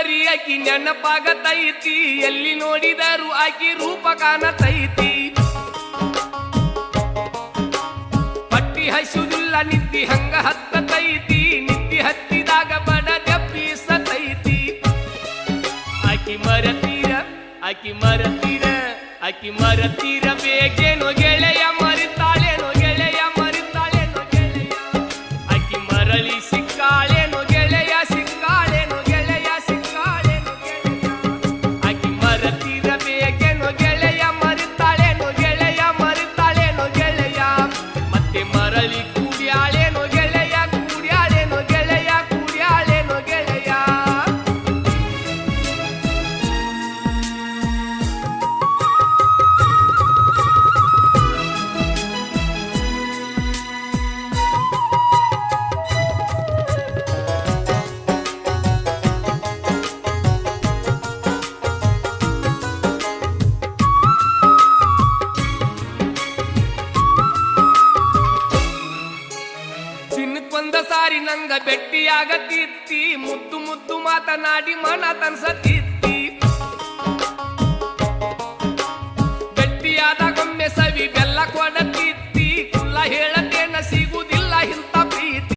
ಬರೀ ಆಕಿ ನೆನಪಾಗತೈತಿ, ಎಲ್ಲಿ ನೋಡಿದರು ಆಕಿ ರೂಪ ಕಾಣತೈತಿ. ಪಟ್ಟಿ ಹಸುದಿಲ್ಲ ನಿದ್ದಿ ಹಂಗ ಹತ್ತತೈತಿ, ನಿದ್ದಿ ಹತ್ತಿದಾಗ ಬಡ ದೆಪ್ಪಿಸತೈತಿ. ಆಕಿ ಮರತೀರ ಆಕಿ ಮರತೀರ ಆಕಿ ಮರತೀರ ಬೇಕೇನೋ ಗೆಳೆಯ, ಮರಿತಾಳೇನೋ ಗೆಳೆಯ, ಮರಿತಾಳೇನೋ ಗೆಳೆಯ. ಆಕಿ ಮರಳಿ ಸಿಕ್ಕಾಳೇನೋ ಗೆಳೆಯ, ಸಿಕ್ಕಾಳೇನೋ ಗೆಳೆಯ, ಸಿಕ್ಕಾಳೇನೋ ಗೆಳೆಯ. ಆಕಿ ಮರತೀರ ಬೇಕೇನೋ ಗೆಳೆಯ, ಮರಿತಾಳೇನೋ ಗೆಳೆಯ, ಮರಿತಾಳೇನೋ ಗೆಳೆಯ. ಮತ್ತೆ ಮರಳಿ ಕೂಡ್ಯಾಳೇನೋ ಗೆಳೆಯ, ಕೂಡ್ಯಾಳೇನೋ ಗೆಳೆಯ, ಕೂಡ್ಯಾಳೇನೋ ಗೆಳೆಯ. ದಿನಕ್ಕೊಂದ ಸಾರಿ ನಂಗ ಭೆಟ್ಟಿಯಾಗತಿತ್ತಿ, ಮುದ್ದು ಮುದ್ದು ಮಾತನಾಡಿ ಮನ ತನ್ಸತಿ.